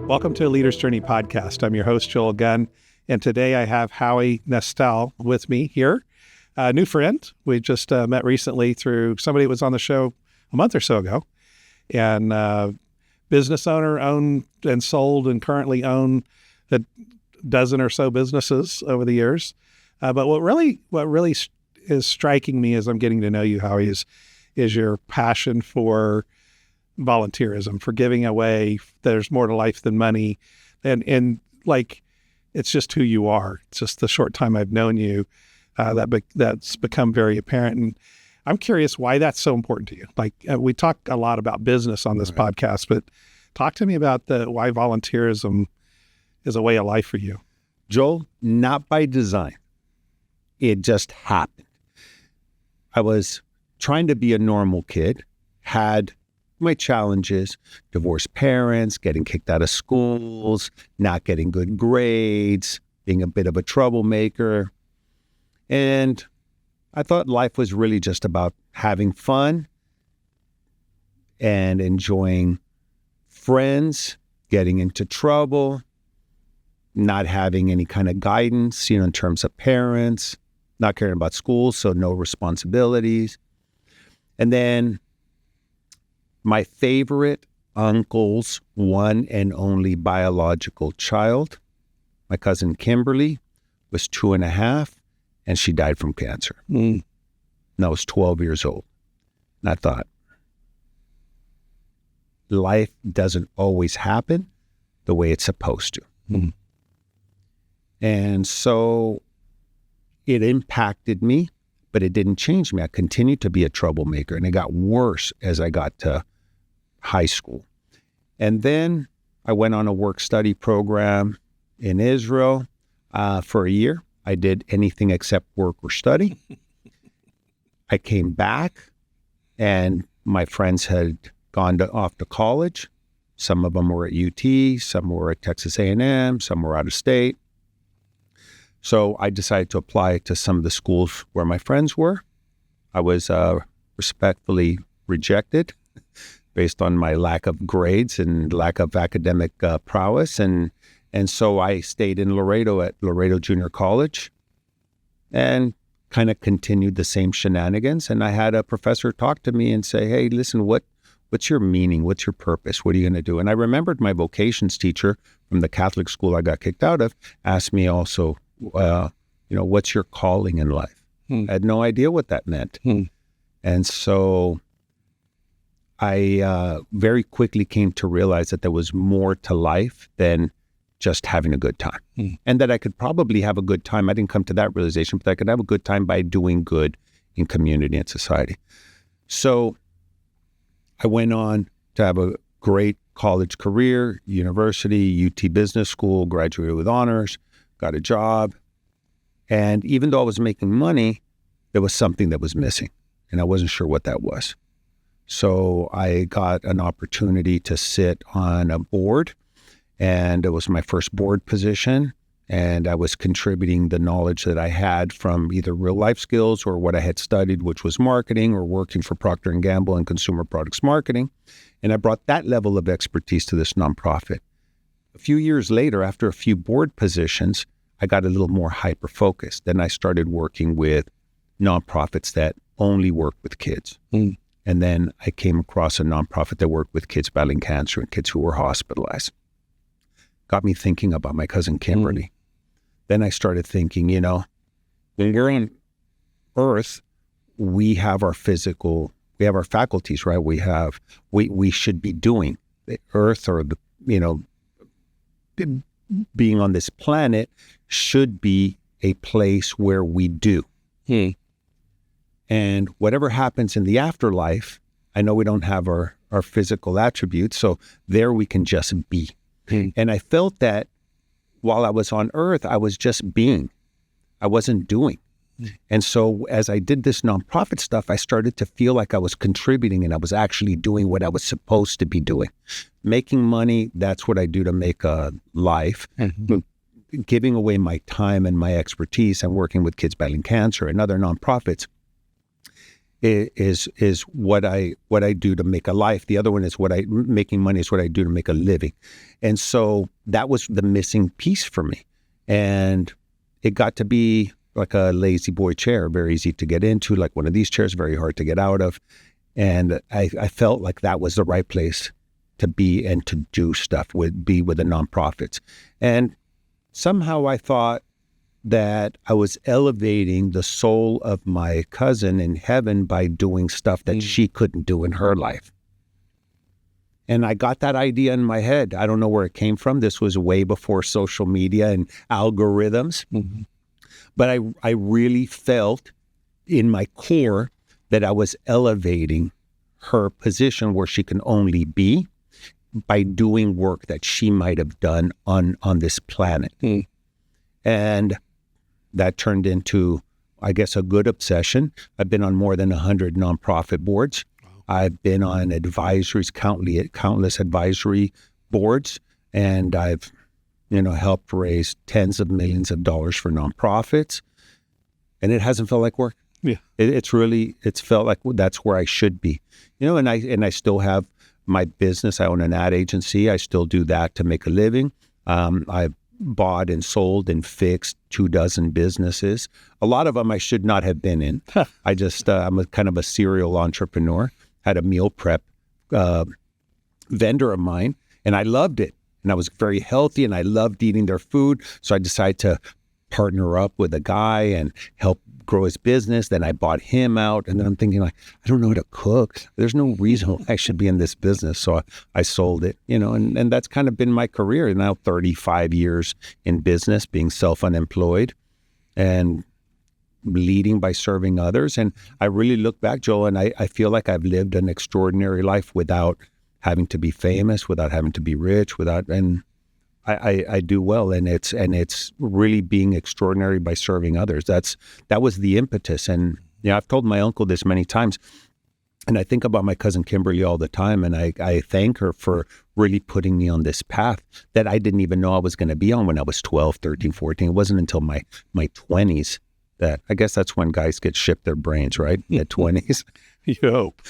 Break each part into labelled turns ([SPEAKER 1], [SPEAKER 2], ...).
[SPEAKER 1] Welcome to a Leader's Journey podcast. I'm your host, Joel Gunn, and today I have Howie Nestel with me here, a new friend. We just met recently through somebody that was on the show a month or so ago, and business owner, owned and sold and currently own a dozen or so businesses over the years. But what really is striking me as I'm getting to know you, Howie, is your passion for volunteerism, for giving away. There's more to life than money. And like, it's just who you are. It's just the short time I've known you, that's become very apparent. And I'm curious why that's so important to you. Like, we talk a lot about business on this podcast, but talk to me about why volunteerism is a way of life for you.
[SPEAKER 2] Joel, not by design. It just happened. I was trying to be a normal kid, had my challenges, divorced parents, getting kicked out of schools, not getting good grades, being a bit of a troublemaker. And I thought life was really just about having fun and enjoying friends, getting into trouble, not having any kind of guidance, in terms of parents, not caring about school, so no responsibilities. And then my favorite uncle's one and only biological child, my cousin Kimberly, was 2.5, and she died from cancer. And I was 12 years old. And I thought, life doesn't always happen the way it's supposed to. And so it impacted me, but it didn't change me. I continued to be a troublemaker, and it got worse as I got to high school. And then I went on a work-study program in Israel for a year. I did anything except work or study. I came back, and my friends had gone off to college. Some of them were at UT, some were at Texas A&M, some were out of state. So I decided to apply to some of the schools where my friends were. I was respectfully rejected based on my lack of grades and lack of academic prowess. And so I stayed in Laredo at Laredo Junior College and kind of continued the same shenanigans. And I had a professor talk to me and say, hey, listen, what's your meaning? What's your purpose? What are you going to do? And I remembered my vocations teacher from the Catholic school I got kicked out of asked me also, what's your calling in life? I had no idea what that meant. And so I very quickly came to realize that there was more to life than just having a good time. And that I could probably have a good time. I didn't come to that realization, but I could have a good time by doing good in community and society. So I went on to have a great college career, university, UT Business School, graduated with honors, got a job. And even though I was making money, there was something that was missing, and I wasn't sure what that was. So I got an opportunity to sit on a board, and it was my first board position. And I was contributing the knowledge that I had from either real life skills or what I had studied, which was marketing or working for Procter & Gamble in consumer products marketing. And I brought that level of expertise to this nonprofit. A few years later, after a few board positions, I got a little more hyper-focused. Then I started working with nonprofits that only work with kids. And then I came across a nonprofit that worked with kids battling cancer and kids who were hospitalized. Got me thinking about my cousin Kimberly. Then I started thinking, when we're on Earth, we have our faculties, right? We should be doing. The Earth, or being on this planet, should be a place where we do. And whatever happens in the afterlife, I know we don't have our physical attributes, so there we can just be. And I felt that while I was on Earth, I was just being. I wasn't doing. And so as I did this nonprofit stuff, I started to feel like I was contributing and I was actually doing what I was supposed to be doing. Making money, that's what I do to make a life. Giving away my time and my expertise and working with kids battling cancer and other nonprofits. is what I do to make a life. The other one is making money is what I do to make a living. And so that was the missing piece for me. And it got to be like a lazy boy chair, very easy to get into, like one of these chairs, very hard to get out of. And I felt like that was the right place to be and to do stuff be with the nonprofits. And somehow I thought that I was elevating the soul of my cousin in heaven by doing stuff that she couldn't do in her life. And I got that idea in my head. I don't know where it came from. This was way before social media and algorithms. Mm-hmm. But I really felt in my core that I was elevating her position where she can only be by doing work that she might have done on this planet. Mm. And that turned into, I guess, a good obsession. I've been on more than 100 nonprofit boards. Wow. I've been on advisories, countless advisory boards, and I've, helped raise tens of millions of dollars for nonprofits. And it hasn't felt like work. Yeah, it's felt like that's where I should be. And I still have my business. I own an ad agency. I still do that to make a living. I've bought and sold and fixed 24 businesses. A lot of them I should not have been in. I'm a kind of a serial entrepreneur. Had a meal prep vendor of mine, and I loved it. And I was very healthy, and I loved eating their food. So I decided to partner up with a guy and help grow his business. Then I bought him out, and then I'm thinking, like, I don't know how to cook. There's no reason I should be in this business. So I sold it, and that's kind of been my career. Now 35 years in business, being self-unemployed and leading by serving others. And I really look back, Joel, and I feel like I've lived an extraordinary life without having to be famous, without having to be rich, and I do well, and it's really being extraordinary by serving others. That was the impetus. And I've told my uncle this many times, and I think about my cousin Kimberly all the time, and I thank her for really putting me on this path that I didn't even know I was going to be on when I was 12, 13, 14. It wasn't until my 20s that, I guess that's when guys get shipped their brains, right? In the 20s.
[SPEAKER 1] You hope.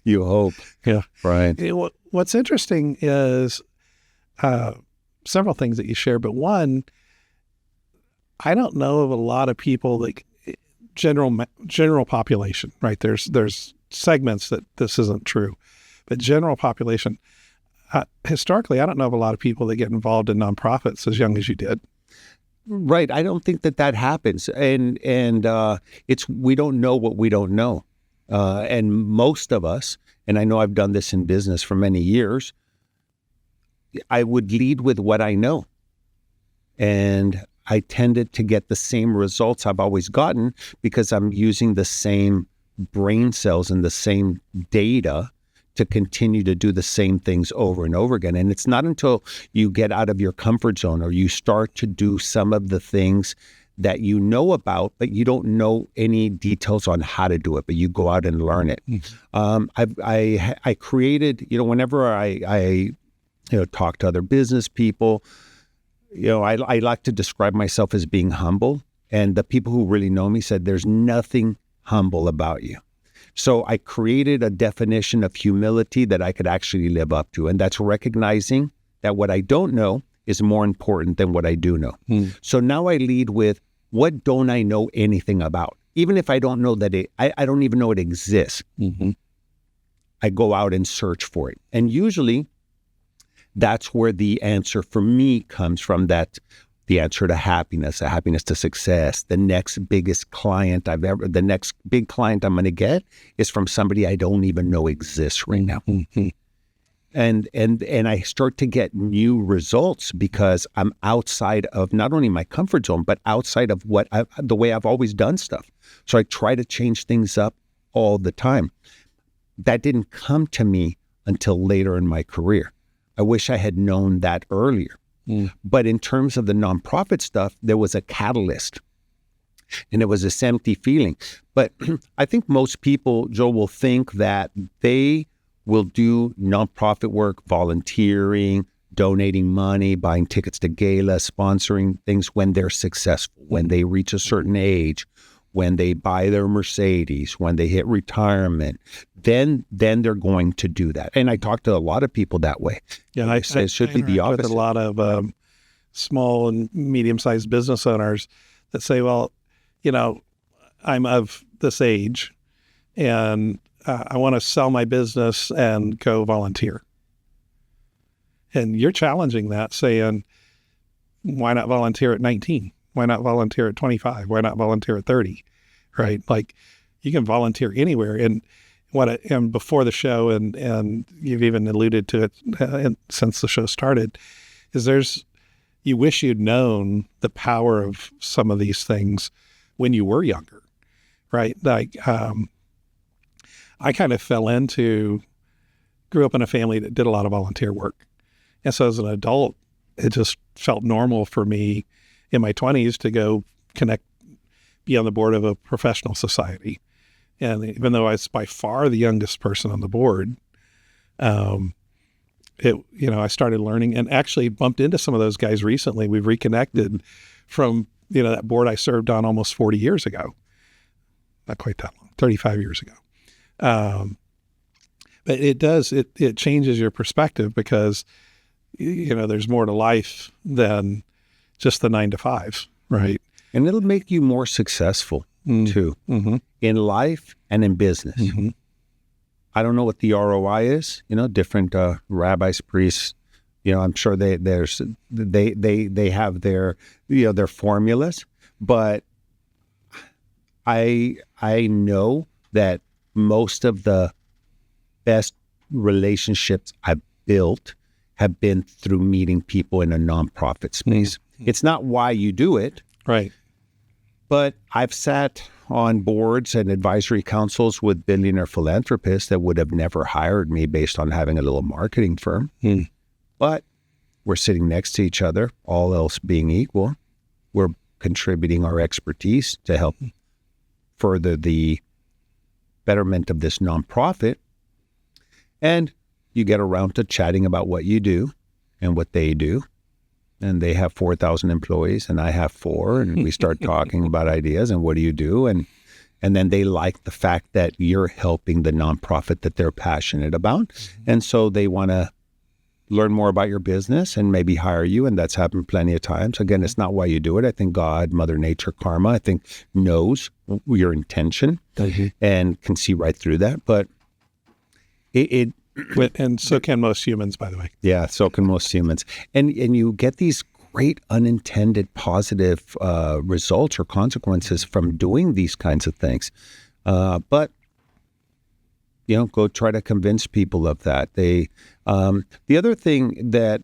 [SPEAKER 2] You hope.
[SPEAKER 1] Yeah.
[SPEAKER 2] Right.
[SPEAKER 1] What's interesting is several things that you share, but one, I don't know of a lot of people, like general population, right? There's segments that this isn't true, but general population, historically, I don't know of a lot of people that get involved in nonprofits as young as you did.
[SPEAKER 2] Right. I don't think that happens. And we don't know what we don't know. And most of us, and I know I've done this in business for many years, I would lead with what I know. And I tended to get the same results I've always gotten because I'm using the same brain cells and the same data to continue to do the same things over and over again. And it's not until you get out of your comfort zone or you start to do some of the things that you know about, but you don't know any details on how to do it, but you go out and learn it. Mm-hmm. I created, whenever I talk to other business people, I like to describe myself as being humble. And the people who really know me said, there's nothing humble about you. So I created a definition of humility that I could actually live up to. And that's recognizing that what I don't know is more important than what I do know. So now I lead with, what don't I know anything about? Even if I don't know that I don't even know it exists. Mm-hmm. I go out and search for it. And usually that's where the answer for me comes from, that the answer to happiness, the happiness to success, the next biggest client the next big client I'm going to get is from somebody I don't even know exists right now. Mm-hmm. And I start to get new results because I'm outside of not only my comfort zone, but outside of the way I've always done stuff. So I try to change things up all the time. That didn't come to me until later in my career. I wish I had known that earlier. But in terms of the nonprofit stuff, there was a catalyst, and it was this empty feeling. But I think most people, Joe, will think that they will do nonprofit work, volunteering, donating money, buying tickets to gala, sponsoring things when they're successful, when they reach a certain age, when they buy their Mercedes, when they hit retirement, then they're going to do that. And I talk to a lot of people that way.
[SPEAKER 1] Yeah,
[SPEAKER 2] I say it should be the opposite.
[SPEAKER 1] With a lot of small and medium-sized business owners that say, well, I'm of this age and I want to sell my business and go volunteer. And you're challenging that, saying, why not volunteer at 19? Why not volunteer at 25? Why not volunteer at 30? Right? Like, you can volunteer anywhere. And and before the show, and you've even alluded to it since the show started, is you wish you'd known the power of some of these things when you were younger, right? Like, I kind of grew up in a family that did a lot of volunteer work. And so as an adult, it just felt normal for me in my 20s to go be on the board of a professional society. And even though I was by far the youngest person on the board, I started learning and actually bumped into some of those guys recently. We've reconnected from, that board I served on almost 40 years ago. Not quite that long, 35 years ago. But it changes your perspective because, there's more to life than just the 9 to 5, right?
[SPEAKER 2] And it'll make you more successful too, in life and in business. Mm-hmm. I don't know what the ROI is, different rabbis, priests, I'm sure they have their formulas, but I know that most of the best relationships I've built have been through meeting people in a nonprofit space. Mm-hmm. It's not why you do it.
[SPEAKER 1] Right.
[SPEAKER 2] But I've sat on boards and advisory councils with billionaire philanthropists that would have never hired me based on having a little marketing firm. But we're sitting next to each other, all else being equal. We're contributing our expertise to help further the betterment of this nonprofit. And you get around to chatting about what you do and what they do. And they have 4,000 employees and I have 4. And we start talking about ideas and what do you do? And then they like the fact that you're helping the nonprofit that they're passionate about. And so they want to learn more about your business and maybe hire you. And that's happened plenty of times. Again, it's not why you do it. I think God, Mother Nature, Karma, I think knows your intention and can see right through that. But
[SPEAKER 1] and so can most humans, by the way.
[SPEAKER 2] Yeah, so can most humans. And you get these great unintended positive results or consequences from doing these kinds of things. But go try to convince people of that. The other thing that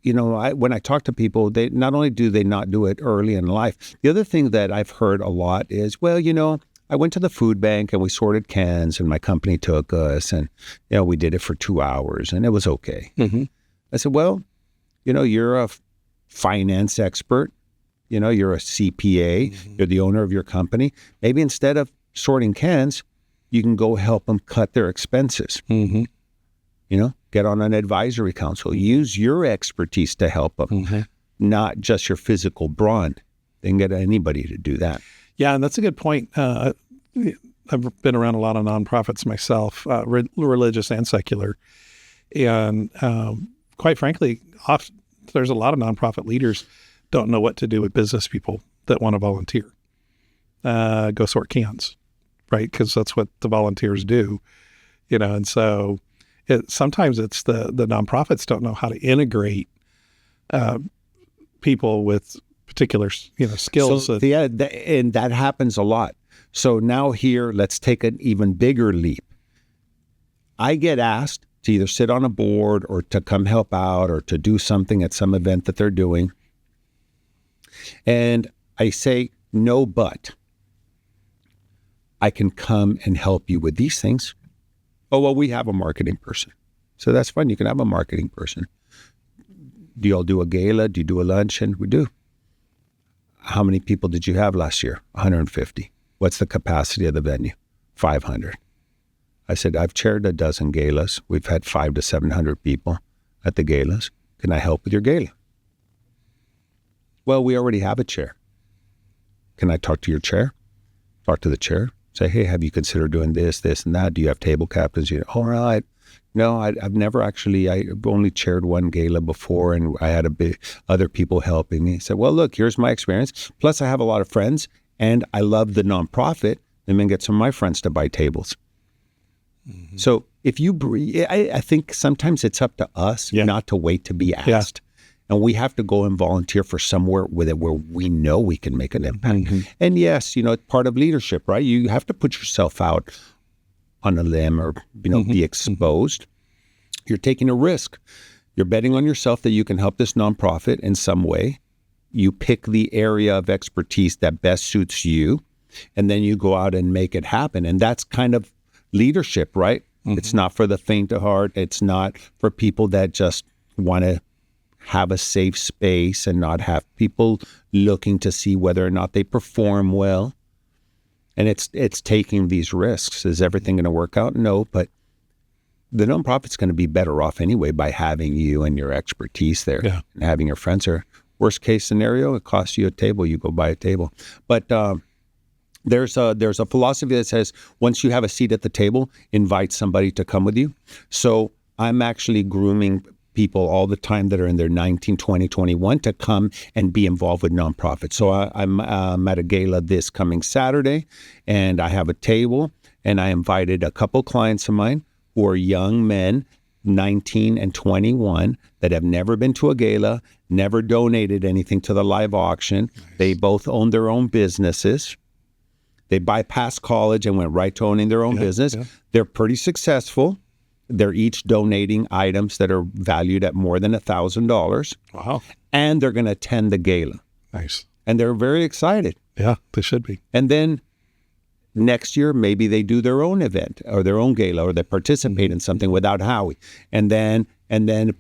[SPEAKER 2] when I talk to people, they not only do they not do it early in life, the other thing that I've heard a lot is, I went to the food bank and we sorted cans and my company took us and, we did it for 2 hours and it was okay. Mm-hmm. I said, well, you're a finance expert, you're a CPA, you're the owner of your company. Maybe instead of sorting cans, you can go help them cut their expenses. Get on an advisory council, use your expertise to help them, not just your physical brawn. They can get anybody to do that.
[SPEAKER 1] Yeah, and that's a good point. I've been around a lot of nonprofits myself, religious and secular. And quite frankly, there's a lot of nonprofit leaders don't know what to do with business people that want to volunteer. Go sort cans, right? Because that's what the volunteers do, and so sometimes it's the nonprofits don't know how to integrate people with particular, skills.
[SPEAKER 2] So, and that happens a lot. So now here, let's take an even bigger leap. I get asked to either sit on a board or to come help out or to do something at some event that they're doing. And I say, no, but I can come and help you with these things. Oh, well, we have a marketing person. So that's fine. You can have a marketing person. Do you all do a gala? Do you do a luncheon? We do. How many people did you have last year? 150. What's the capacity of the venue? 500. I said, I've chaired a dozen galas. We've had 500 to 700 people at the galas. Can I help with your gala? Well, we already have a chair. Can I talk to your chair? talk to the chair, say, hey, have you considered doing this, this, and that? Do you have table captains? All right. No, I've never actually, I've only chaired one gala before, and I had other people helping me. He said, well, look, here's my experience. Plus, I have a lot of friends, and I love the nonprofit. Let me get some of my friends to buy tables. Mm-hmm. So if you breathe, I think sometimes it's up to us not to wait to be asked. Yeah. And we have to go and volunteer for somewhere where we know we can make an impact. Mm-hmm. And yes, it's part of leadership, right? You have to put yourself out on a limb or, be exposed. You're taking a risk. You're betting on yourself that you can help this nonprofit in some way. You pick the area of expertise that best suits you, and then you go out and make it happen. And that's kind of leadership, right? Mm-hmm. It's not for the faint of heart. It's not for people that just want to have a safe space and not have people looking to see whether or not they perform well. And it's taking these risks. Is everything going to work out? No, but the nonprofit's going to be better off anyway by having you and your expertise there and having your friends there. Worst case scenario, it costs you a table. You go buy a table. But there's a philosophy that says once you have a seat at the table, invite somebody to come with you. So I'm actually grooming people all the time that are in their 19, 20, 21 to come and be involved with nonprofits. So I'm at a gala this coming Saturday, and I have a table, and I invited a couple clients of mine who are young men, 19 and 21, that have never been to a gala, never donated anything to the live auction. Nice. They both own their own businesses. They bypassed college and went right to owning their own business. Yeah. They're pretty successful. They're each donating items that are valued at more than $1,000. Wow. And they're going to attend the gala.
[SPEAKER 1] Nice.
[SPEAKER 2] And they're very excited.
[SPEAKER 1] Yeah, they should be.
[SPEAKER 2] And then next year, maybe they do their own event or their own gala, or they participate in something without Howie. And then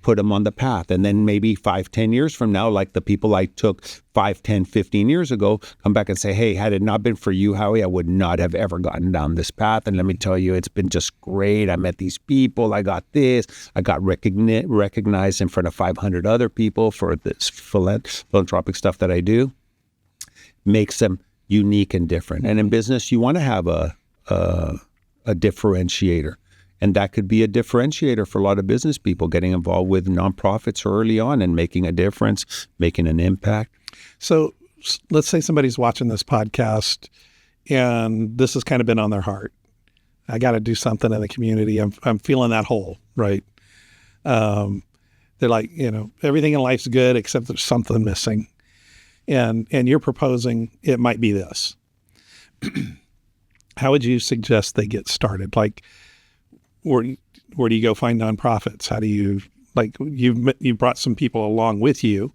[SPEAKER 2] put them on the path. And then maybe 5-10 years from now, like the people I took 5, 10, 15 years ago, come back and say, hey, had it not been for you, Howie, I would not have ever gotten down this path. And let me tell you, it's been just great. I met these people. I got this. I got recognized in front of 500 other people for this philanthropic stuff that I do. Makes them unique and different. And in business, you want to have a differentiator. And that could be a differentiator for a lot of business people, getting involved with nonprofits early on and making a difference, making an impact.
[SPEAKER 1] So let's say somebody's watching this podcast and this has kind of been on their heart. I got to do something in the community. I'm feeling that hole, right? They're like, everything in life's good except there's something missing. And you're proposing it might be this. How would you suggest they get started? Like, where do you go find nonprofits? How do you, you brought some people along with you.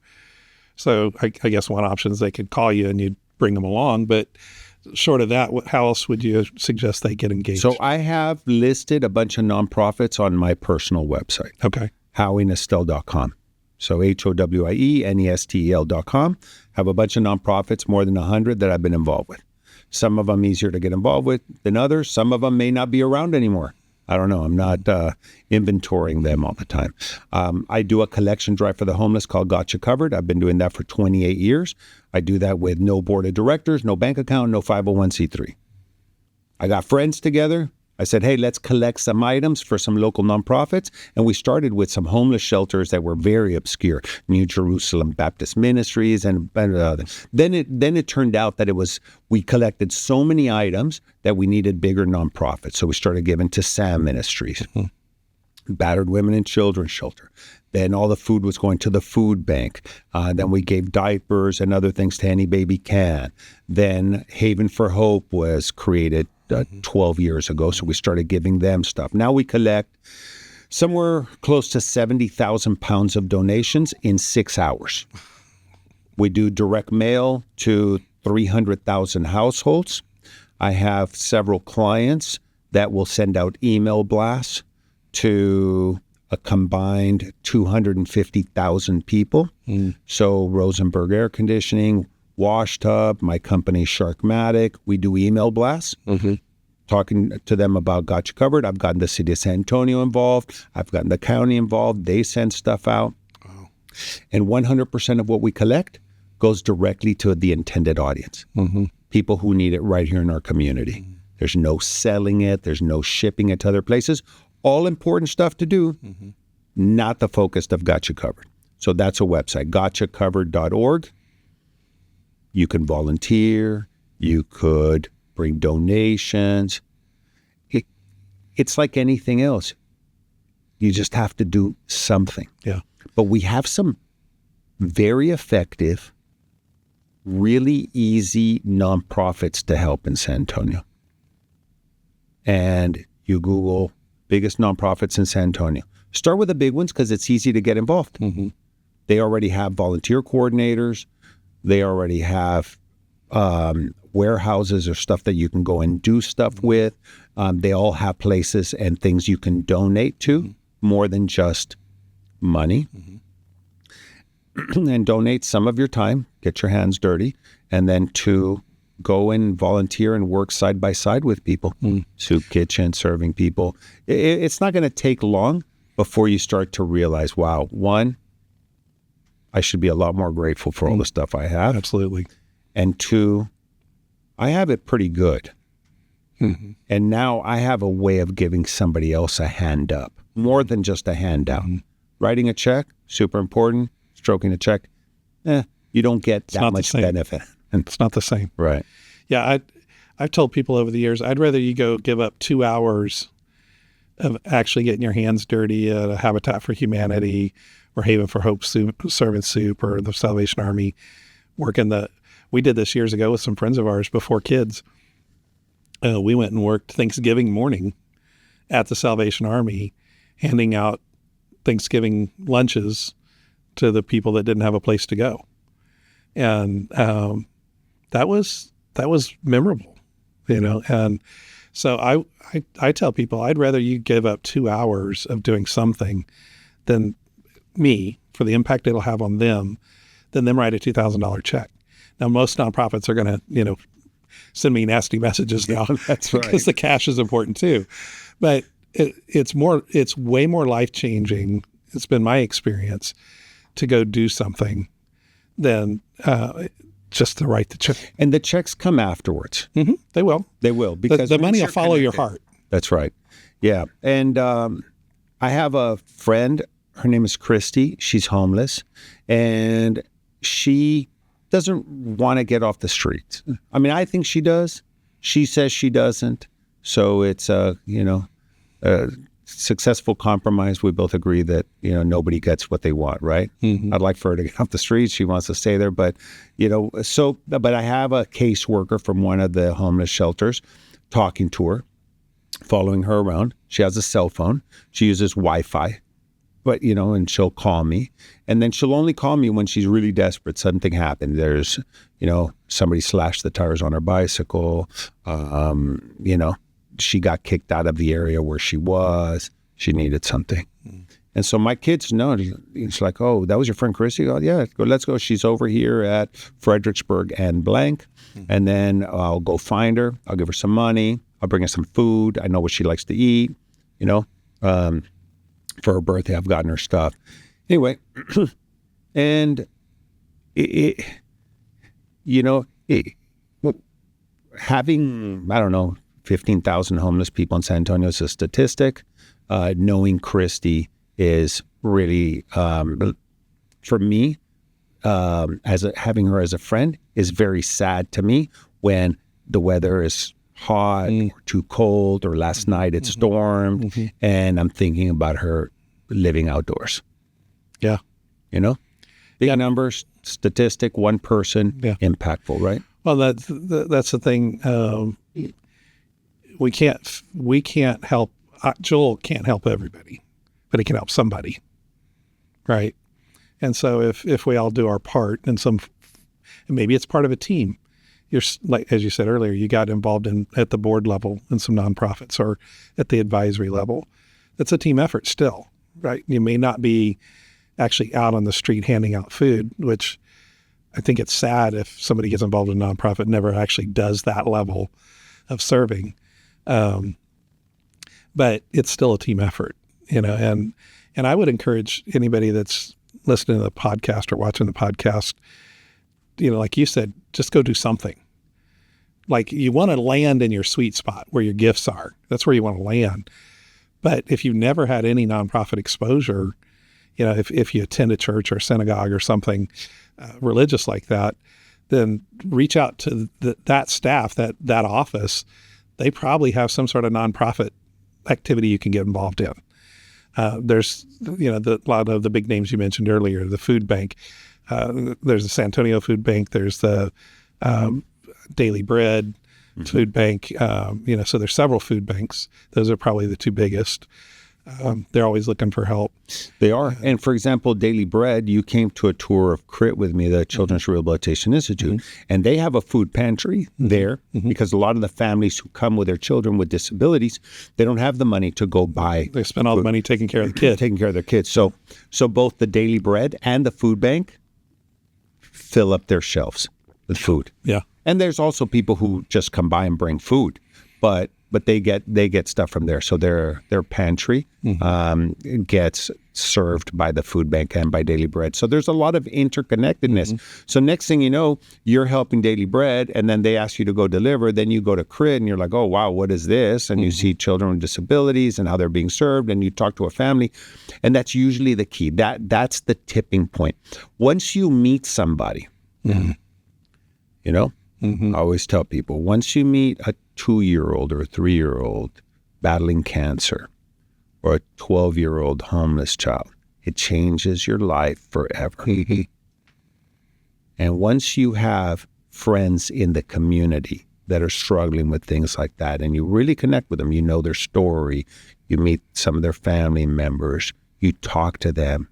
[SPEAKER 1] So I guess one option is they could call you and you'd bring them along. But short of that, how else would you suggest they get engaged?
[SPEAKER 2] So I have listed a bunch of nonprofits on my personal website.
[SPEAKER 1] Okay.
[SPEAKER 2] HowieNestel.com. So HowieNestel.com. Have a bunch of nonprofits, more than 100 that I've been involved with. Some of them easier to get involved with than others. Some of them may not be around anymore. I don't know. I'm not inventorying them all the time. I do a collection drive for the homeless called Got You Covered. I've been doing that for 28 years. I do that with no board of directors, no bank account, no 501c3. I got friends together. I said, hey, let's collect some items for some local nonprofits. And we started with some homeless shelters that were very obscure, New Jerusalem Baptist Ministries. And then it turned out that we collected so many items that we needed bigger nonprofits. So we started giving to SAM Ministries, Battered Women and Children's Shelter. Then all the food was going to the food bank. Then we gave diapers and other things to Any Baby Can. Then Haven for Hope was created 12 years ago. So we started giving them stuff. Now we collect somewhere close to 70,000 pounds of donations in 6 hours. We do direct mail to 300,000 households. I have several clients that will send out email blasts to a combined 250,000 people. So Rosenberg Air Conditioning, Wash Tub, my company Sharkmatic, we do email blasts, talking to them about Got You Covered. I've gotten the city of San Antonio involved. I've gotten the county involved. They send stuff out. Wow. And 100% of what we collect goes directly to the intended audience. people who need it right here in our community. There's no selling it. There's no shipping it to other places. All important stuff to do, not the focus of Got You Covered. So that's a website, gotchacovered.org. You can volunteer. You could bring donations. It's like anything else. You just have to do something.
[SPEAKER 1] Yeah.
[SPEAKER 2] But we have some very effective, really easy nonprofits to help in San Antonio. And you Google biggest nonprofits in San Antonio. Start with the big ones because it's easy to get involved. They already have volunteer coordinators. They already have warehouses or stuff that you can go and do stuff with. They all have places and things you can donate to, more than just money. And donate some of your time, get your hands dirty, and then to go and volunteer and work side by side with people. Soup kitchen, serving people. It's not going to take long before you start to realize, wow, one, I should be a lot more grateful for all the stuff I have.
[SPEAKER 1] Absolutely.
[SPEAKER 2] And two, I have it pretty good. And now I have a way of giving somebody else a hand up, more than just a handout. Writing a check, super important. Stroking a check, you don't get that much benefit.
[SPEAKER 1] It's not the same.
[SPEAKER 2] Right.
[SPEAKER 1] Yeah, I've told people over the years, I'd rather you go give up 2 hours of actually getting your hands dirty at a Habitat for Humanity or Haven for Hope Servant Soup or the Salvation Army. We did this years ago with some friends of ours before kids. We went and worked Thanksgiving morning at the Salvation Army, handing out Thanksgiving lunches to the people that didn't have a place to go. And that was memorable, and so I tell people I'd rather you give up 2 hours of doing something than me for the impact it'll have on them than them write a $2,000 check. Now, most nonprofits are going to, send me nasty messages now.
[SPEAKER 2] That's right.
[SPEAKER 1] Because the cash is important too. But it's way more life-changing. It's been my experience to go do something than just to write the check.
[SPEAKER 2] And the checks come afterwards.
[SPEAKER 1] They will.
[SPEAKER 2] They will. Because
[SPEAKER 1] the money will follow your heart.
[SPEAKER 2] That's right. Yeah. And I have a friend. Her name is Christy. She's homeless. And she doesn't want to get off the streets. I mean, I think she does. She says she doesn't. So it's a successful compromise. We both agree that, nobody gets what they want, right? I'd like for her to get off the streets. She wants to stay there. But, but I have a caseworker from one of the homeless shelters talking to her, following her around. She has a cell phone. She uses Wi-Fi, but, and she'll call me. And then she'll only call me when she's really desperate. Something happened. There's, somebody slashed the tires on her bicycle. She got kicked out of the area where she was. She needed something. And so my kids know. It's like, oh, that was your friend Chrissy? Oh, yeah, let's go. She's over here at Fredericksburg and blank. And then I'll go find her. I'll give her some money. I'll bring her some food. I know what she likes to eat. For her birthday, I've gotten her stuff. Anyway, and having, I don't know, 15,000 homeless people in San Antonio is a statistic. Knowing Christy is really, for me, having her as a friend is very sad to me when the weather is hot or too cold, or last night it stormed, and I'm thinking about her living outdoors.
[SPEAKER 1] Yeah.
[SPEAKER 2] Big numbers, statistic, one person, impactful, right?
[SPEAKER 1] Well, that's the thing. We can't help, Joel can't help everybody, but he can help somebody. Right. And so if we all do our part and maybe it's part of a team, you're like, as you said earlier, you got involved at the board level in some nonprofits or at the advisory level. That's a team effort still, right? You may not be actually out on the street handing out food, which I think it's sad if somebody gets involved in a nonprofit and never actually does that level of serving. But it's still a team effort, and I would encourage anybody that's listening to the podcast or watching the podcast, like you said, just go do something. like you want to land in your sweet spot where your gifts are. That's where you want to land. But if you've never had any nonprofit exposure, if you attend a church or synagogue or something religious like that, then reach out to that staff, that office. They probably have some sort of nonprofit activity you can get involved in. There's, a lot of the big names you mentioned earlier, the food bank. There's the San Antonio Food Bank. There's the Daily Bread Food Bank. So there's several food banks. Those are probably the two biggest. They're always looking for help.
[SPEAKER 2] They are. And for example, Daily Bread, you came to a tour of CRIT with me, the Children's Rehabilitation Institute, and they have a food pantry there because a lot of the families who come with their children with disabilities, they don't have the money to go buy.
[SPEAKER 1] They spend all the money taking care of the kids.
[SPEAKER 2] Taking care of their kids. So both the Daily Bread and the food bank fill up their shelves with food.
[SPEAKER 1] Yeah.
[SPEAKER 2] And there's also people who just come by and bring food, but they get stuff from there. So their pantry gets served by the food bank and by Daily Bread. So there's a lot of interconnectedness. So next thing you know, you're helping Daily Bread, and then they ask you to go deliver. Then you go to CRIT, and you're like, oh, wow, what is this? And you see children with disabilities and how they're being served, and you talk to a family. And that's usually the key. That's the tipping point. Once you meet somebody, I always tell people, once you meet a 2-year-old or a 3-year-old battling cancer or a 12-year-old homeless child, it changes your life forever. And once you have friends in the community that are struggling with things like that, and you really connect with them, you know their story, you meet some of their family members, you talk to them,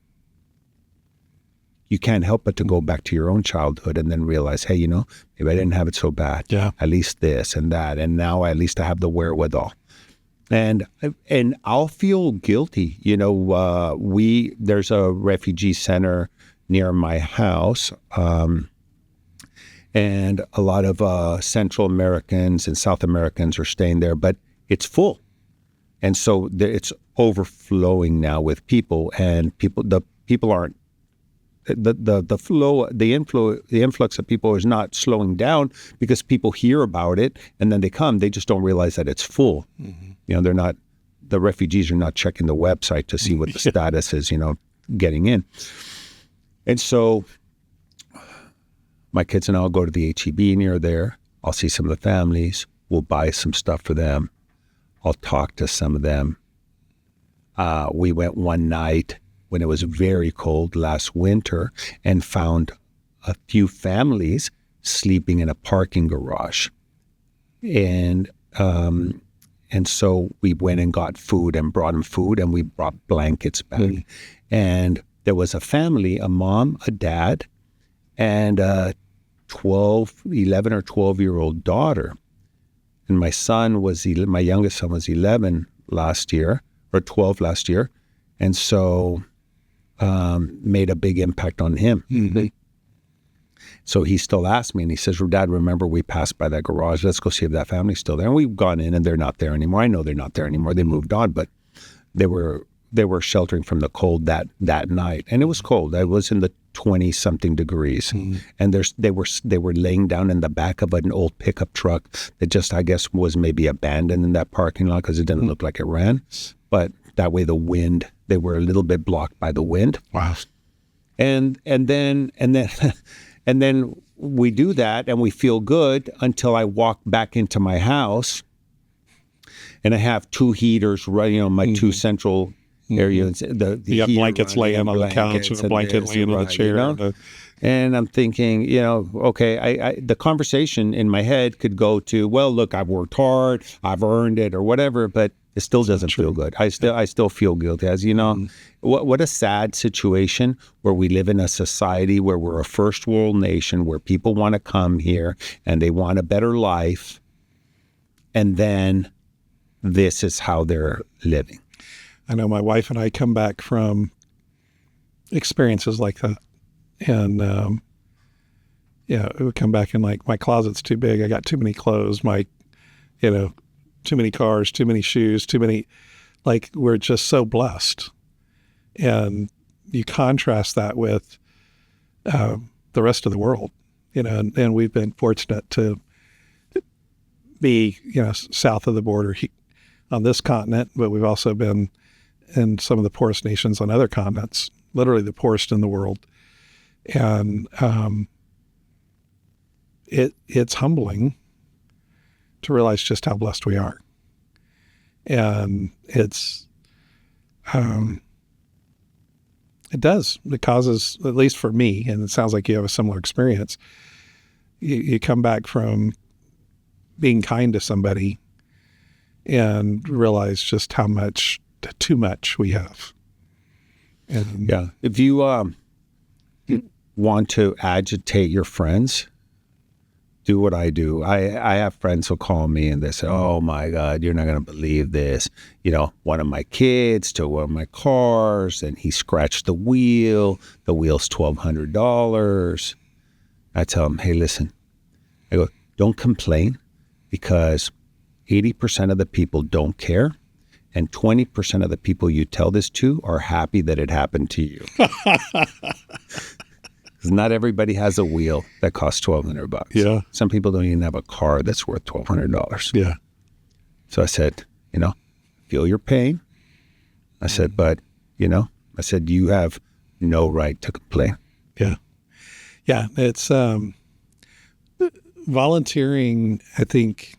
[SPEAKER 2] you can't help but to go back to your own childhood and then realize, hey, maybe I didn't have it so bad.
[SPEAKER 1] Yeah.
[SPEAKER 2] At least this and that. And now at least I have the wherewithal. And I'll feel guilty. There's a refugee center near my house. And a lot of Central Americans and South Americans are staying there, but it's full. And so it's overflowing now with people, and the people aren't, the influx of people is not slowing down because people hear about it and then they come. They just don't realize that it's full. The refugees are not checking the website to see what the status is, getting in. And so my kids and I'll go to the H-E-B near there. I'll see some of the families. We'll buy some stuff for them. I'll talk to some of them. We went one night when it was very cold last winter and found a few families sleeping in a parking garage. And so we went and got food and brought them food, and we brought blankets back. And there was a family, a mom, a dad, and a 11 or 12-year-old daughter. And my youngest son was 11 last year, or 12 last year. And so made a big impact on him. So he still asked me, and he says, Dad, remember we passed by that garage. Let's go see if that family's still there. And we've gone in, and they're not there anymore. I know they're not there anymore. They moved on, but they were sheltering from the cold that night. And it was cold. I was in the 20-something degrees. And they were laying down in the back of an old pickup truck that just, I guess, was maybe abandoned in that parking lot because it didn't look like it ran. But that way they were a little bit blocked by the wind.
[SPEAKER 1] Wow.
[SPEAKER 2] And then we do that and we feel good until I walk back into my house and I have two heaters running on my two central areas.
[SPEAKER 1] You got blankets laying on the couch and a blanket laying on the chair.
[SPEAKER 2] And I'm thinking, okay, the conversation in my head could go to, well, look, I've worked hard, I've earned it or whatever, but it still doesn't feel good. I still feel guilty. As you know, what a sad situation where we live in a society where we're a first world nation, where people want to come here and they want a better life. And then this is how they're living.
[SPEAKER 1] I know my wife and I come back from experiences like that. And, it would come back and like, my closet's too big. I got too many clothes, too many cars, too many shoes, we're just so blessed. And you contrast that with the rest of the world, and we've been fortunate to be, south of the border on this continent, but we've also been in some of the poorest nations on other continents, literally the poorest in the world. And it's humbling to realize just how blessed we are. And it causes, at least for me, and it sounds like you have a similar experience, you come back from being kind to somebody and realize just how much, too much we have. And
[SPEAKER 2] yeah. If you want to agitate your friends, do what I do. I have friends who call me and they say, oh my God, you're not going to believe this. One of my kids took one of my cars and he scratched the wheel. The wheel's $1,200. I tell them, hey, listen, I go, don't complain, because 80% of the people don't care. And 20% of the people you tell this to are happy that it happened to you. Because not everybody has a wheel that costs $1,200.
[SPEAKER 1] Yeah.
[SPEAKER 2] Some people don't even have a car that's worth $1,200.
[SPEAKER 1] Yeah.
[SPEAKER 2] So I said, feel your pain. I said, but, I said, you have no right to complain.
[SPEAKER 1] Yeah. Yeah. It's volunteering. I think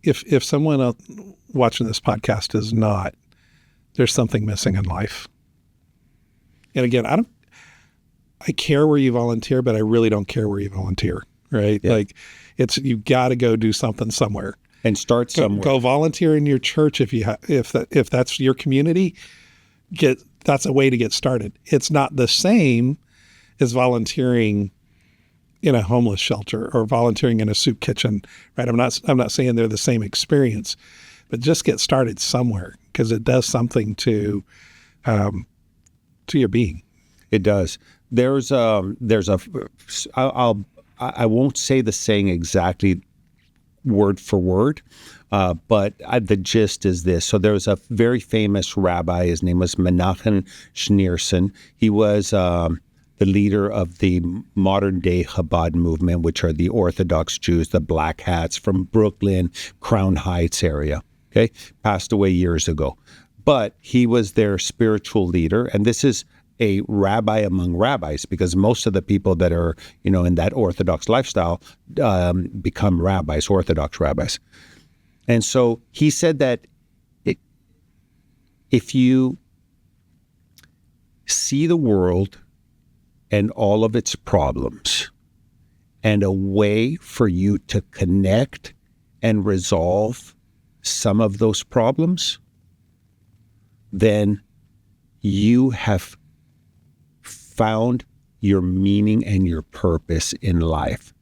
[SPEAKER 1] if someone else watching this podcast is not, there's something missing in life. And again, I care where you volunteer, but I really don't care where you volunteer, right?
[SPEAKER 2] Yeah.
[SPEAKER 1] Like you've got to go do something somewhere.
[SPEAKER 2] And start somewhere.
[SPEAKER 1] Go volunteer in your church if that's your community. That's a way to get started. It's not the same as volunteering in a homeless shelter or volunteering in a soup kitchen, right? I'm not saying they're the same experience, but just get started somewhere, because it does something to your being.
[SPEAKER 2] It does. I won't say the saying exactly word for word, but the gist is this. So there was a very famous rabbi. His name was Menachem Schneerson. He was the leader of the modern-day Chabad movement, which are the Orthodox Jews, the black hats from Brooklyn, Crown Heights area. Okay, passed away years ago. But he was their spiritual leader, and this is a rabbi among rabbis, because most of the people that are, in that Orthodox lifestyle become rabbis, Orthodox rabbis. And so he said that if you see the world and all of its problems and a way for you to connect and resolve some of those problems, then you have found your meaning and your purpose in life,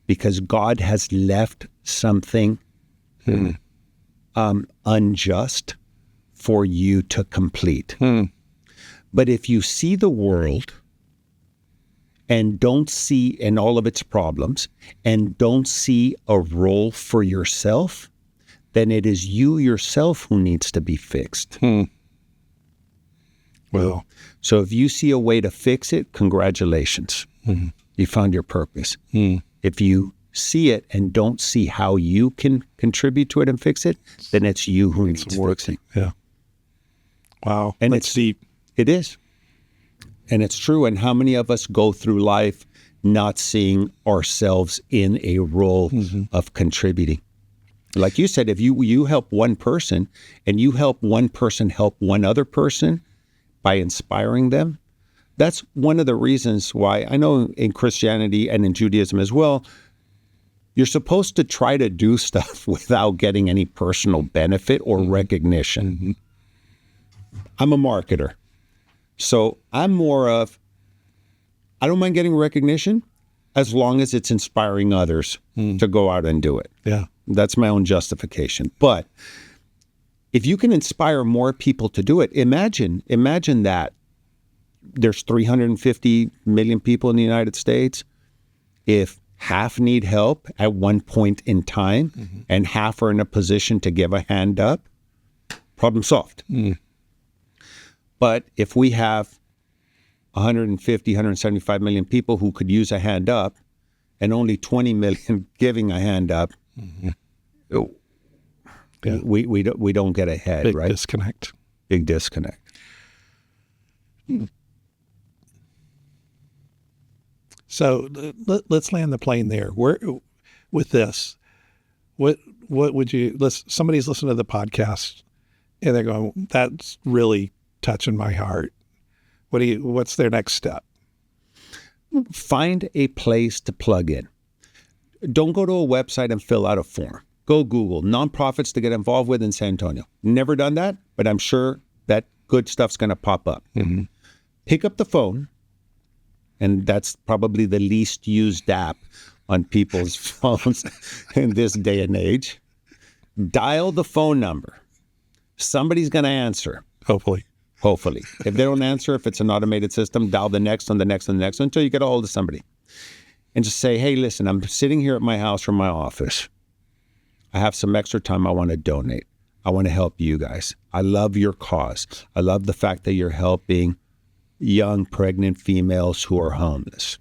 [SPEAKER 2] because God has left something unjust for you to complete. But if you see the world and don't see in all of its problems and don't see a role for yourself, then it is you yourself who needs to be fixed.
[SPEAKER 1] Well,
[SPEAKER 2] so if you see a way to fix it, congratulations. You found your purpose. If you see it and don't see how you can contribute to it and fix it, then it's you who needs to fix it.
[SPEAKER 1] Yeah. Wow.
[SPEAKER 2] And
[SPEAKER 1] that's deep.
[SPEAKER 2] It is. And it's true. And how many of us go through life not seeing ourselves in a role of contributing? Like you said, if you help one person and you help one person help one other person by inspiring them, that's one of the reasons why I know in Christianity and in Judaism as well, you're supposed to try to do stuff without getting any personal benefit or recognition. I'm a marketer. So I'm more of, I don't mind getting recognition as long as it's inspiring others to go out and do it.
[SPEAKER 1] Yeah.
[SPEAKER 2] That's my own justification. But if you can inspire more people to do it, imagine that there's 350 million people in the United States. If half need help at one point in time and half are in a position to give a hand up, problem solved. But if we have 150, 175 million people who could use a hand up and only 20 million giving a hand up,
[SPEAKER 1] Yeah.
[SPEAKER 2] We don't get ahead,
[SPEAKER 1] Big
[SPEAKER 2] right?
[SPEAKER 1] disconnect.
[SPEAKER 2] Big disconnect.
[SPEAKER 1] So let's land the plane there. Where with this, what would you? Somebody's listening to the podcast and they're going, "That's really touching my heart." What's their next step?
[SPEAKER 2] Find a place to plug in. Don't go to a website and fill out a form. Go Google nonprofits to get involved with in San Antonio. Never done that, but I'm sure that good stuff's going to pop up.
[SPEAKER 1] Mm-hmm.
[SPEAKER 2] Pick up the phone, and that's probably the least used app on people's phones in this day and age. Dial the phone number. Somebody's going to answer.
[SPEAKER 1] Hopefully.
[SPEAKER 2] If they don't answer, if it's an automated system, dial the next one, the next one, the next one, until you get a hold of somebody. And just say, hey, listen, I'm sitting here at my house or my office. I have some extra time I want to donate. I want to help you guys. I love your cause. I love the fact that you're helping young pregnant females who are homeless.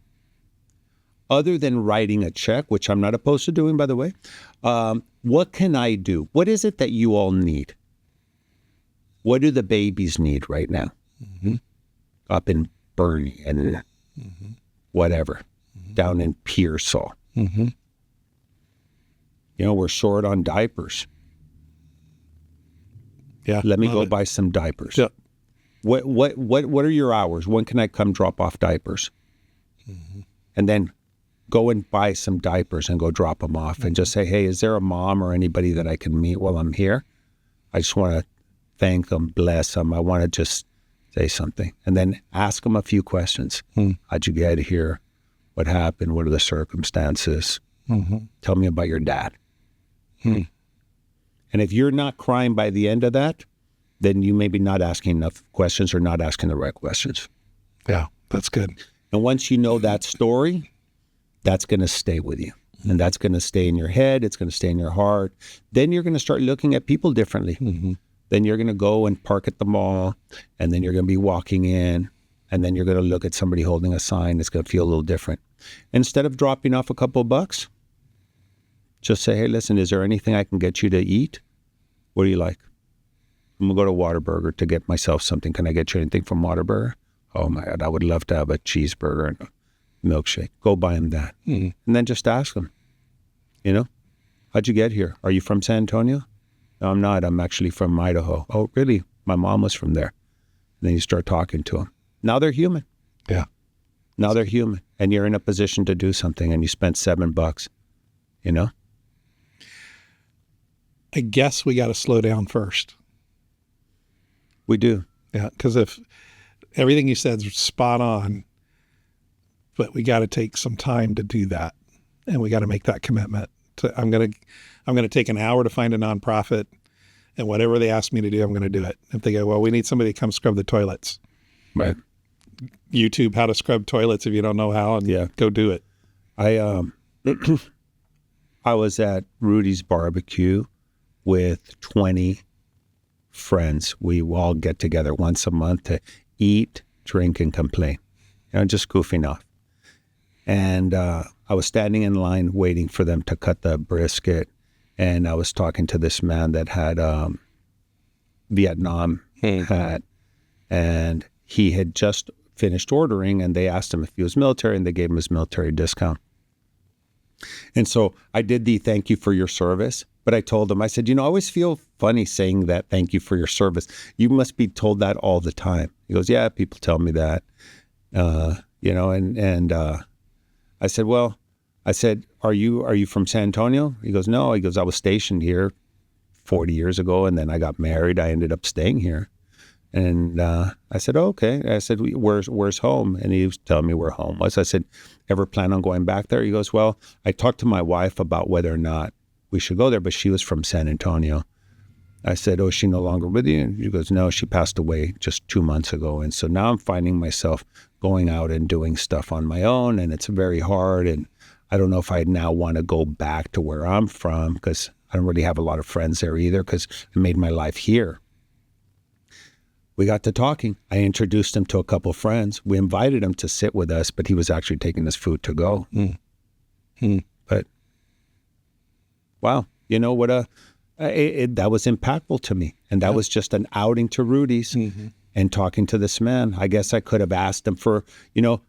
[SPEAKER 2] Other than writing a check, which I'm not opposed to doing, by the way, what can I do? What is it that you all need? What do the babies need right now?
[SPEAKER 1] Mm-hmm.
[SPEAKER 2] Up in Bernie and whatever, down in Pearsall.
[SPEAKER 1] Mm-hmm.
[SPEAKER 2] You know, we're short on diapers.
[SPEAKER 1] Yeah.
[SPEAKER 2] Let me go buy some diapers.
[SPEAKER 1] Yeah.
[SPEAKER 2] What are your hours? When can I come drop off diapers?
[SPEAKER 1] Mm-hmm.
[SPEAKER 2] And then go and buy some diapers and go drop them off and just say, hey, is there a mom or anybody that I can meet while I'm here? I just want to thank them, bless them. I want to just say something. And then ask them a few questions. How'd you get here? What happened? What are the circumstances?
[SPEAKER 1] Mm-hmm.
[SPEAKER 2] Tell me about your dad. And if you're not crying by the end of that, then you may be not asking enough questions or not asking the right questions.
[SPEAKER 1] Yeah, that's good.
[SPEAKER 2] And once you know that story, that's going to stay with you. And that's going to stay in your head. It's going to stay in your heart. Then you're going to start looking at people differently.
[SPEAKER 1] Mm-hmm.
[SPEAKER 2] Then you're going to go and park at the mall, and then you're going to be walking in, and then you're going to look at somebody holding a sign. It's going to feel a little different. Instead of dropping off a couple of bucks, just say, hey, listen, is there anything I can get you to eat? What do you like? I'm going to go to Whataburger to get myself something. Can I get you anything from Whataburger? Oh, my God, I would love to have a cheeseburger and a milkshake. Go buy them that. And then just ask them, you know, how'd you get here? Are you from San Antonio? No, I'm not. I'm actually from Idaho. Oh, really? My mom was from there. And then you start talking to them. Now they're human.
[SPEAKER 1] Yeah.
[SPEAKER 2] Now they're human. And you're in a position to do something and you spent $7, you know?
[SPEAKER 1] I guess we got to slow down first.
[SPEAKER 2] We do.
[SPEAKER 1] Yeah, because if everything you said is spot on, but we got to take some time to do that, and we got to make that commitment. I'm gonna take an hour to find a nonprofit, and whatever they ask me to do, I'm going to do it. If they go, well, we need somebody to come scrub the toilets,
[SPEAKER 2] Right.
[SPEAKER 1] YouTube how to scrub toilets if you don't know how, and go do it.
[SPEAKER 2] I was at Rudy's barbecue with 20 friends. We all get together once a month to eat, drink, and complain. You know, just goofing off. And I was standing in line waiting for them to cut the brisket. And I was talking to this man that had Vietnam hat. And he had just finished ordering, and they asked him if he was military, and they gave him his military discount. And so I did the thank you for your service. But I told him, I said, you know, I always feel funny saying that, thank you for your service. You must be told that all the time. He goes, yeah, people tell me that. You know, and I said, well, are you from San Antonio? He goes, no. He goes, I was stationed here 40 years ago, and then I got married. I ended up staying here. And I said, oh, okay. I said, where's home? And he was telling me where home was. I said, ever plan on going back there? He goes, well, I talked to my wife about whether or not we should go there, but she was from San Antonio. I said, oh, is she no longer with you? And he goes, no, she passed away just 2 months ago. And so now I'm finding myself going out and doing stuff on my own, and it's very hard. And I don't know if I now want to go back to where I'm from, because I don't really have a lot of friends there either, because I made my life here. We got to talking. I introduced him to a couple of friends. We invited him to sit with us, but he was actually taking his food to go. But wow, you know what? That was impactful to me. And that was just an outing to Rudy's. And talking to this man, I guess I could have asked him for,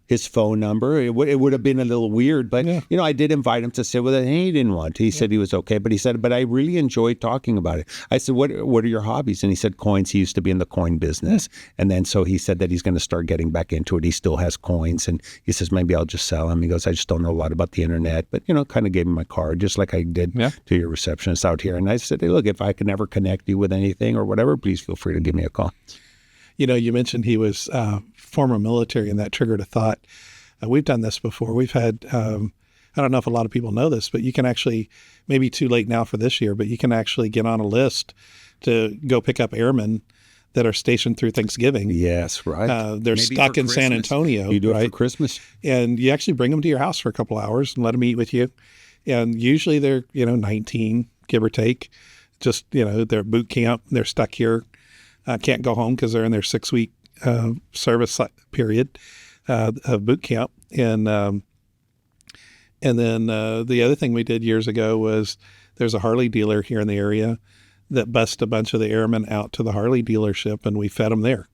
[SPEAKER 2] his phone number. It would have been a little weird, but, I did invite him to sit with it, and he didn't want to. He said he was okay, but he said, but I really enjoyed talking about it. I said, what are your hobbies? And he said coins. He used to be in the coin business. And then so he said that he's going to start getting back into it. He still has coins. And he says, maybe I'll just sell them. He goes, I just don't know a lot about the internet, but, kind of gave him my card, just like I did to your receptionist out here. And I said, hey, look, if I can ever connect you with anything or whatever, please feel free to give me a call.
[SPEAKER 1] You mentioned he was former military, and that triggered a thought. We've done this before. We've had, I don't know if a lot of people know this, but you can actually, maybe too late now for this year, but you can actually get on a list to go pick up airmen that are stationed through Thanksgiving.
[SPEAKER 2] Yes, right.
[SPEAKER 1] They're
[SPEAKER 2] Maybe
[SPEAKER 1] stuck in San Antonio.
[SPEAKER 2] You do
[SPEAKER 1] right?
[SPEAKER 2] it for Christmas.
[SPEAKER 1] And you actually bring them to your house for a couple hours and let them eat with you. And usually they're, 19, give or take. Just, they're boot camp. They're stuck here. Can't go home because they're in their 6-week service period of boot camp. And then the other thing we did years ago was there's a Harley dealer here in the area that bussed a bunch of the airmen out to the Harley dealership, and we fed them there.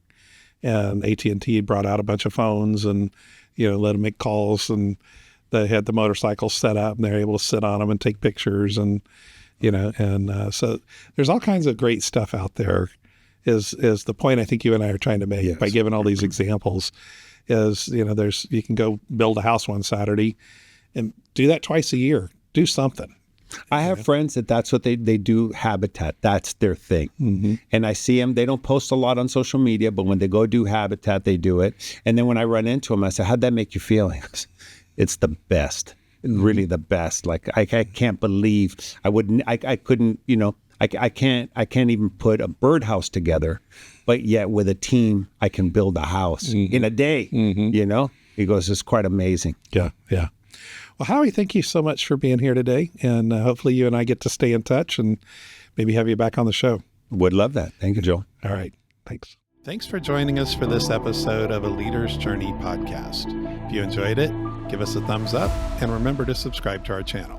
[SPEAKER 1] And AT&T brought out a bunch of phones and, let them make calls, and they had the motorcycles set up, and they're able to sit on them and take pictures. And, so there's all kinds of great stuff out there. Is the point I think you and I are trying to make by giving all these examples is, you can go build a house one Saturday and do that twice a year. Do something.
[SPEAKER 2] I have friends that's what they do, Habitat. That's their thing. And I see them, they don't post a lot on social media, but when they go do Habitat, they do it. And then when I run into them, I say, how'd that make you feel? It's the best, really the best. Like, I can't believe I couldn't, I can't even put a birdhouse together, but yet with a team, I can build a house in a day, He goes, it's quite amazing.
[SPEAKER 1] Yeah. Well, Howie, thank you so much for being here today. And hopefully you and I get to stay in touch and maybe have you back on the show.
[SPEAKER 2] Would love that. Thank you, Joel.
[SPEAKER 1] All right. Thanks. Thanks for joining us for this episode of A Leader's Journey podcast. If you enjoyed it, give us a thumbs up and remember to subscribe to our channel.